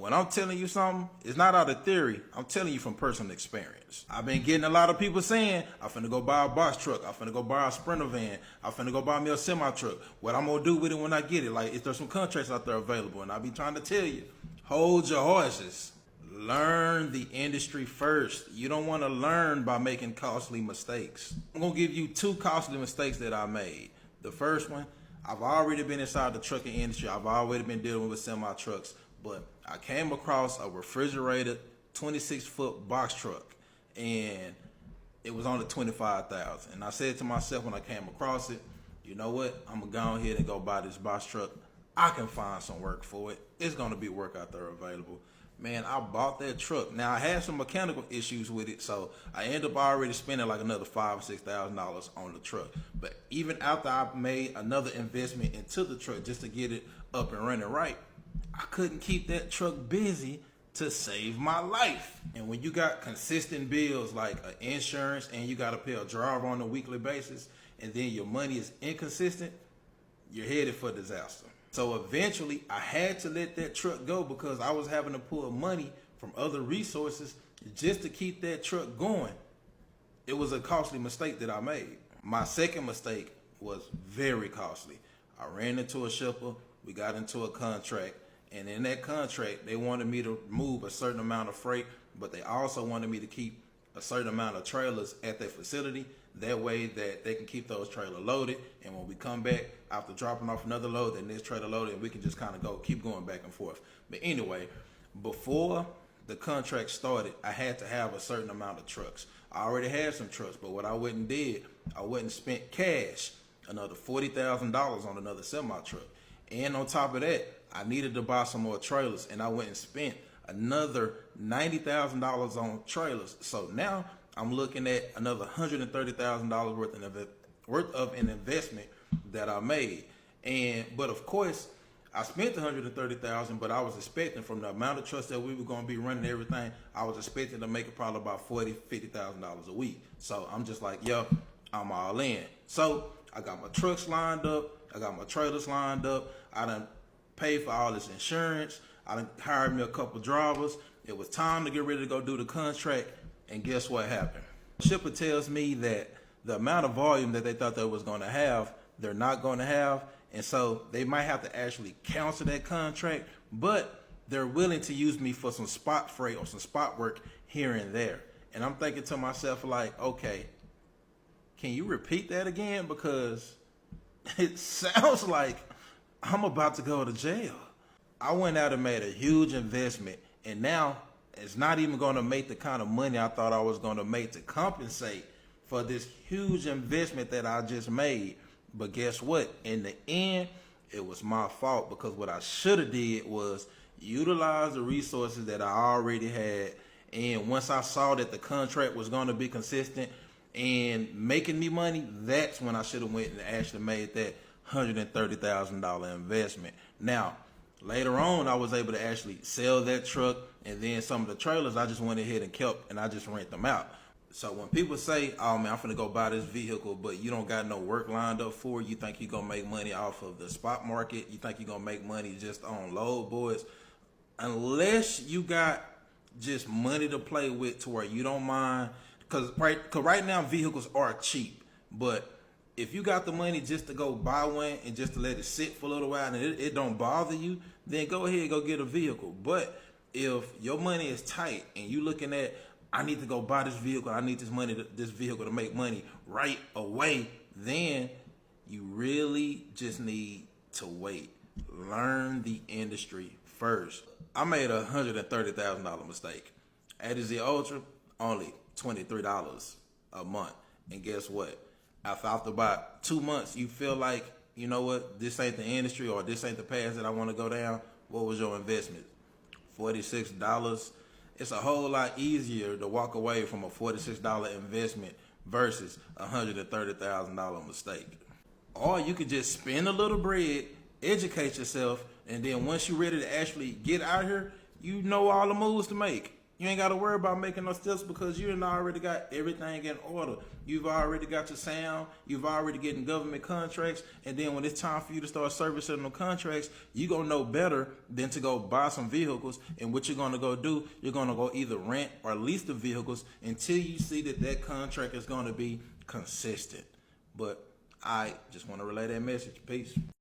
when I'm telling you something, it's not out of theory. I'm telling you from personal experience. I've been getting a lot of people saying, I'm finna go buy a box truck. I'm finna go buy a Sprinter van. I'm finna go buy me a semi-truck. What I'm gonna do with it when I get it? Like, if there's some contracts out there available, and I be trying to tell you, hold your horses. Learn the industry first. You don't want to learn by making costly mistakes. I'm gonna give you 2 costly mistakes that I made. The first one, I've already been inside the trucking industry. I've already been dealing with semi trucks, but I came across a refrigerated 26-foot box truck, and it was only $25,000. And I said to myself when I came across it, you know what? I'm gonna go ahead and go buy this box truck. I can find some work for it. It's gonna be work out there available. Man, I bought that truck. Now I had some mechanical issues with it, so I ended up already spending like another $5,000 or $6,000 on the truck. But even after I made another investment into the truck just to get it up and running right, I couldn't keep that truck busy to save my life. And when you got consistent bills like insurance and you got to pay a driver on a weekly basis, and then your money is inconsistent, you're headed for disaster. So eventually I had to let that truck go because I was having to pull money from other resources just to keep that truck going. It was a costly mistake that I made. My second mistake was very costly. I ran into a shipper, we got into a contract, and in that contract they wanted me to move a certain amount of freight, but they also wanted me to keep a certain amount of trailers at their facility. That way that they can keep those trailers loaded, and when we come back after dropping off another load, then this trailer loaded, and we can just kind of keep going back and forth. But anyway, before the contract started, I had to have a certain amount of trucks. I already had some trucks, but what I went and did, I went and spent cash, another $40,000 on another semi truck. And on top of that, I needed to buy some more trailers, and I went and spent another $90,000 on trailers. So now I'm looking at another $130,000 worth of an investment that I made. But of course, I spent $130,000, but I was expecting from the amount of trucks that we were going to be running everything, I was expecting to make it probably about $50,000 a week. So I'm just like, yo, I'm all in. So I got my trucks lined up, I got my trailers lined up, I done paid for all this insurance, I done hired me a couple drivers. It was time to get ready to go do the contract. And guess what happened? Shipper tells me that the amount of volume that they thought they was going to have, they're not going to have. And so they might have to actually cancel that contract, but they're willing to use me for some spot freight or some spot work here and there. And I'm thinking to myself like, okay, can you repeat that again? Because it sounds like I'm about to go to jail. I went out and made a huge investment, and now it's not even going to make the kind of money I thought I was going to make to compensate for this huge investment that I just made. But guess what? In the end, it was my fault, because what I should have did was utilize the resources that I already had. And once I saw that the contract was going to be consistent and making me money, that's when I should have went and actually made that $130,000 investment. Now, later on, I was able to actually sell that truck, and then some of the trailers I just went ahead and kept, and I just rent them out. So when people say, oh man, I'm finna go buy this vehicle, but you don't got no work lined up for it, you think you're gonna make money off of the spot market, you think you're gonna make money just on load boards, unless you got just money to play with to where you don't mind, cause right now vehicles are cheap, but if you got the money just to go buy one and just to let it sit for a little while and it don't bother you, then go ahead and go get a vehicle. But if your money is tight and you looking at, I need to go buy this vehicle, I need this vehicle to make money right away, then you really just need to wait. Learn the industry first. I made a $130,000 mistake. At the Ultra, only $23 a month. And guess what? After about 2 months, you feel like, you know what, this ain't the industry or this ain't the path that I want to go down. What was your investment? $46. It's a whole lot easier to walk away from a $46 investment versus a $130,000 mistake. Or you could just spend a little bread, educate yourself, and then once you're ready to actually get out here, you know all the moves to make. You ain't got to worry about making no steps because you done already got everything in order. You've already got your sound. You've already getting government contracts. And then when it's time for you to start servicing them contracts, you going to know better than to go buy some vehicles. And what you're going to go do, you're going to go either rent or lease the vehicles until you see that that contract is going to be consistent. But I just want to relay that message. Peace.